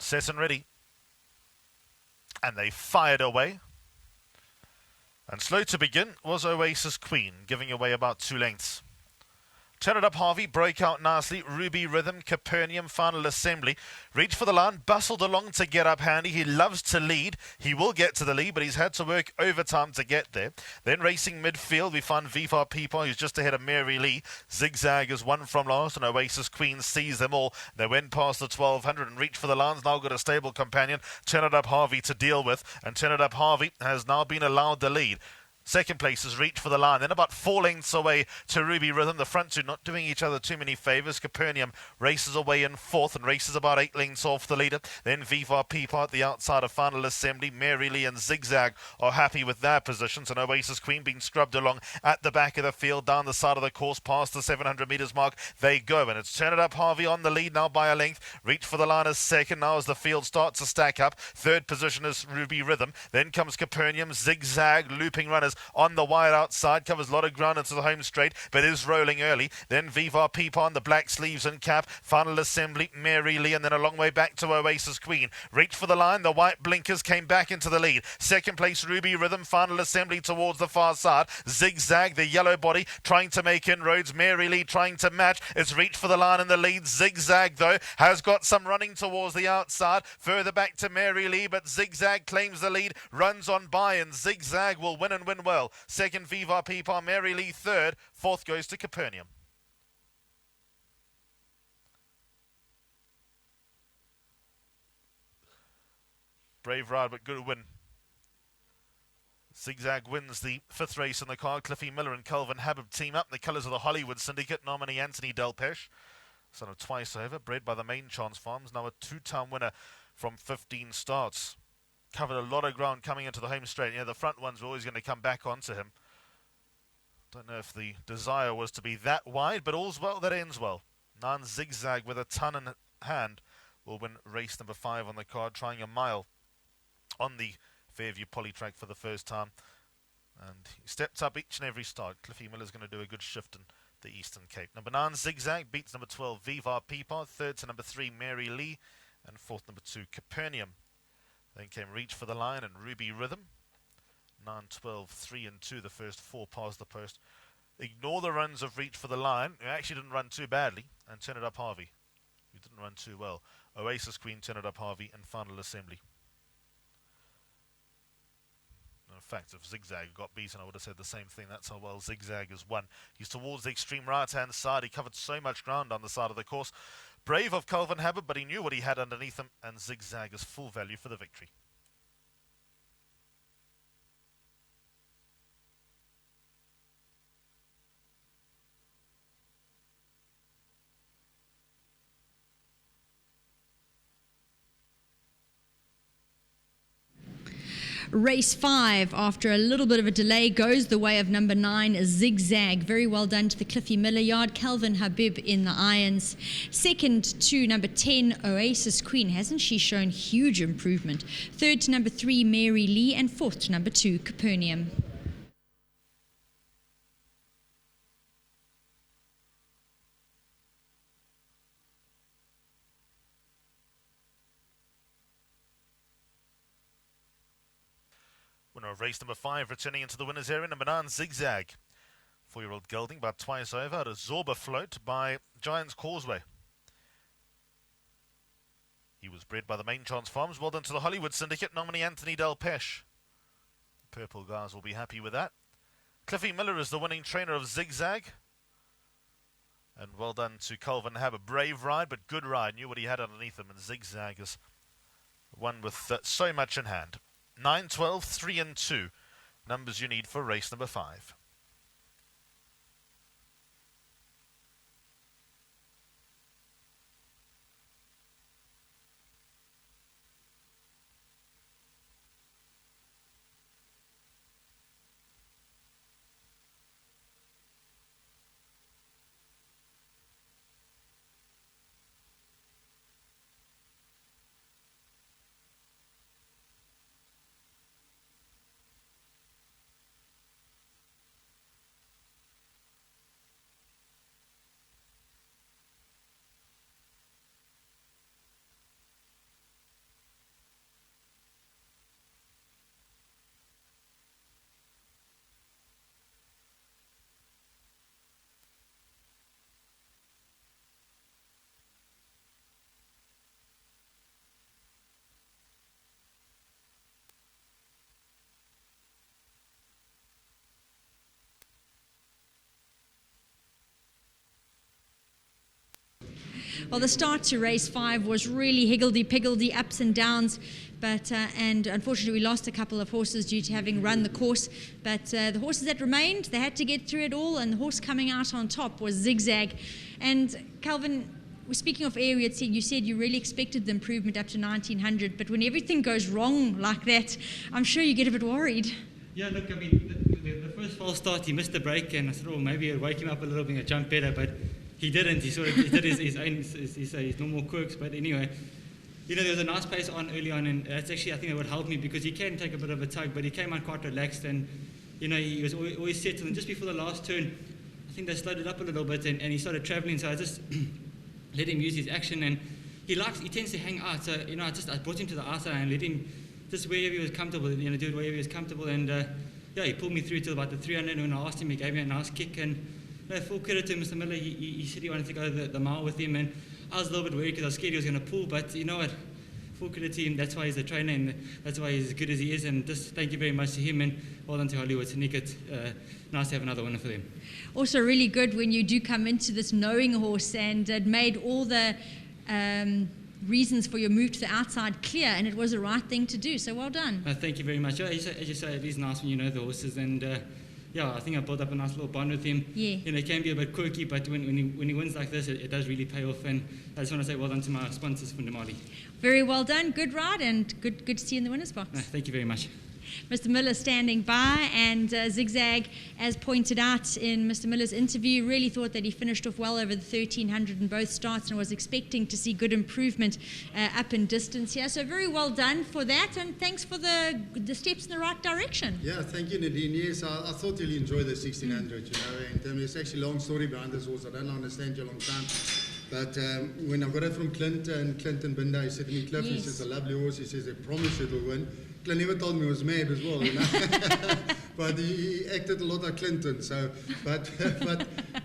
Set and ready. And they fired away. And slow to begin was Oasis Queen, giving away about 2 lengths. Turn it up, Harvey, broke out nicely. Ruby Rhythm, Capernaum, final assembly. Reached for the line, bustled along to get up handy. He loves to lead. He will get to the lead, but he's had to work overtime to get there. Then racing midfield, we find Viva Peepa, who's just ahead of Mary Lee. Zig Zag is one from last, and Oasis Queen sees them all. They went past the 1200 and reached for the lines. Now got a stable companion, Turn It Up Harvey, to deal with. And Turn It Up Harvey has now been allowed the lead. Second place has reached for the line. Then about 4 lengths away to Ruby Rhythm. The front two not doing each other too many favours. Capernaum races away in fourth and races about 8 lengths off the leader. Then Viva Peepa at the outside of final assembly. Mary Lee and Zig Zag are happy with their positions. And Oasis Queen being scrubbed along at the back of the field, down the side of the course, past the 700 metres mark. They go. And it's Turn It Up Harvey on the lead now by a length. Reach for the line as second now as the field starts to stack up. Third position is Ruby Rhythm. Then comes Capernaum, Zig Zag, looping runners on the wide outside, covers a lot of ground into the home straight, but is rolling early. Then Viva Peepa on the black sleeves and cap. Final assembly, Mary Lee, and then a long way back to Oasis Queen. Reached for the line, the white blinkers came back into the lead. Second place, Ruby Rhythm, final assembly towards the far side. Zig Zag, the yellow body, trying to make inroads. Mary Lee trying to match. It's reached for the line in the lead. Zig Zag, though, has got some running towards the outside. Further back to Mary Lee, but Zig Zag claims the lead, runs on by, and Zig Zag will win and win well. Second, Viva Peepa, Mary Lee third. Fourth goes to Capernaum. Brave ride, but good win. Zig Zag wins the 5th race in the card. Cliffie Miller and Calvin Habib team up in the colours of the Hollywood Syndicate. Nominee Anthony Delpeche, son of Twice Over, bred by the Main Chance Farms. Now a 2-time winner from 15 starts. Covered a lot of ground coming into the home straight. Yeah, the front ones were always going to come back onto him. Don't know if the desire was to be that wide, but all's well that ends well. Nan Zig Zag with a ton in hand will win race number 5 on the card, trying a mile on the Fairview Polytrack for the first time. And he steps up each and every start. Cliffie Miller's going to do a good shift in the Eastern Cape. Number 9, Zig Zag, beats number 12, Viva Peepa. Third to number 3, Mary Lee. And fourth, number 2, Capernaum. Then came Reach for the Line and Ruby Rhythm. 9, 12, 3 and 2, the first 4 past the post. Ignore the runs of Reach for the Line, who actually didn't run too badly, and Turn It Up Harvey, who didn't run too well. Oasis Queen, Turn It Up Harvey, and final assembly. In fact, if Zig Zag got beaten, I would have said the same thing. That's how well Zig Zag has won. He's towards the extreme right-hand side. He covered so much ground on the side of the course. Brave of Calvin Habib, but he knew what he had underneath him, and Zig Zag is full value for the victory. Race 5, after a little bit of a delay, goes the way of number 9, Zig Zag. Very well done to the Cliffie Miller yard. Calvin Habib in the irons. Second to number 10, Oasis Queen. Hasn't she shown huge improvement? Third to number 3, Mary Lee. And fourth to number 2, Capernaum. Winner of race number 5, returning into the winner's area, number 9, Zig Zag. 4-year-old gelding, about twice over, at a Zorba float by Giant's Causeway. He was bred by the Main Chance Farms. Well done to the Hollywood Syndicate, nominee Anthony Delpeche. Purple guys will be happy with that. Cliffie Miller is the winning trainer of Zig Zag. And well done to Calvin Habib. Brave ride, but good ride. Knew what he had underneath him, and Zig Zag is one with so much in hand. 9, 12, 3 and 2. Numbers you need for race number 5. Well, the start to race 5 was really higgledy-piggledy, ups and downs. But and unfortunately, we lost a couple of horses due to having run the course. But the horses that remained, they had to get through it all. And the horse coming out on top was Zig Zag. And Calvin, speaking of air, you said you really expected the improvement up to 1900. But when everything goes wrong like that, I'm sure you get a bit worried. Yeah, look, I mean, the first false start, he missed the break, and I thought, oh, maybe it'll wake him up a little bit and jump better. But he didn't. He sort of did his normal quirks. But anyway. You know, there was a nice pace on early on, and that's actually, I think it would help me because he can take a bit of a tug, but he came out quite relaxed, and, you know, he was always settled. And just before the last turn, I think they slowed it up a little bit, and he started travelling, so I just let him use his action, and he tends to hang out, so, you know, I brought him to the outside and let him just wherever he was comfortable, you know, do it wherever he was comfortable, and, yeah, he pulled me through to about the 300, and when I asked him, he gave me a nice kick, and, you know, full credit to Mr. Miller, he said he wanted to go the mile with him, and I was a little bit worried because I was scared he was going to pull, but you know what? Full credit to him. That's why he's a trainer, and that's why he's as good as he is. And just thank you very much to him, and well done to Hollywood Syndicate. Nice to have another winner for them. Also, really good when you do come into this knowing a horse, and it made all the reasons for your move to the outside clear, and it was the right thing to do. So well done. Thank you very much. Yeah, as you say, it is nice when you know the horses, and yeah, I think I built up a nice little bond with him. Yeah. You know, it can be a bit quirky, but when he wins like this, it does really pay off. And I just want to say well done to my sponsors from Ndamali. Very well done. Good ride, and good to see you in the winner's box. Thank you very much. Mr. Miller standing by, and Zig Zag, as pointed out in Mr. Miller's interview, really thought that he finished off well over the 1300 in both starts and was expecting to see good improvement up in distance here. So very well done for that, and thanks for the steps in the right direction. Yeah, thank you, Nadine. Yes, I thought you'll enjoy the 1600, you know, and there's actually a long story behind this horse. I don't understand your long time. But when I got it from Clinton Binder, he said to me, Cliff, he says, a lovely horse. He says, I promise it'll win. Clint never told me he was mad as well, you know. But he acted a lot like Clinton. So, but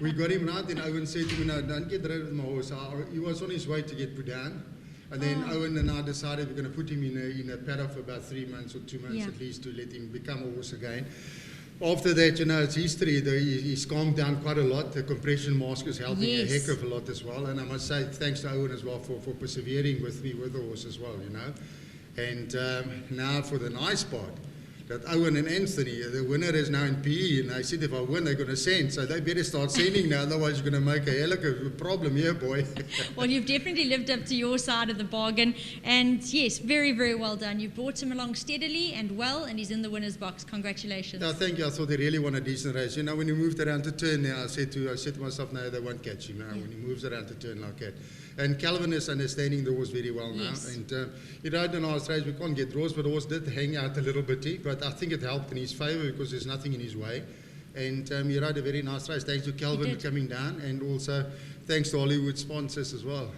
we got him right, and Owen said to me, no, don't get rid of my horse. He was on his way to get put down. And then Owen and I decided we're going to put him in a paddock for about 3 months or 2 months at least to let him become a horse again. After that, you know, it's history. He's calmed down quite a lot. The compression mask is helping a heck of a lot as well. And I must say thanks to Owen as well for persevering with me with the horse as well, you know. And now for the nice part, that Owen and Anthony, the winner is now in PE, and I said if I win, they're going to send. So they better start sending now, otherwise you're going to make a hell of a problem here, boy. Well, you've definitely lived up to your side of the bargain. And yes, very, very well done. You've brought him along steadily and well, and he's in the winner's box. Congratulations. Yeah, thank you. I thought they really won a decent race. You know, when he moved around the turn now, I said to myself, no, they won't catch him now when he moves around the turn like that. And Calvin is understanding the horse very well now. And he rode in our race. We can't get draws, but the horse did hang out a little bit. But I think it helped in his favour because there's nothing in his way. And he rode a very nice race. Thanks to Calvin coming down, and also thanks to Hollywood sponsors as well.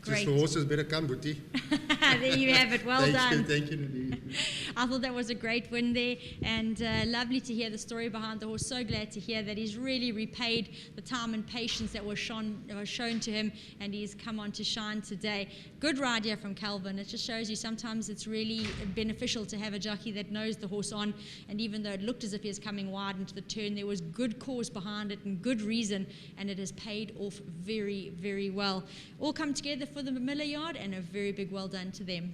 Great. Just the horses better come, Booty. There you have it. Well done. Thank you, Nadine. I thought that was a great win there, and lovely to hear the story behind the horse. So glad to hear that he's really repaid the time and patience that was shown to him, and he's come on to shine today. Good ride here from Calvin. It just shows you sometimes it's really beneficial to have a jockey that knows the horse on, and even though it looked as if he was coming wide into the turn, there was good cause behind it and good reason, and it has paid off very, very well. All come together for the Miller yard, and a very big well done to them.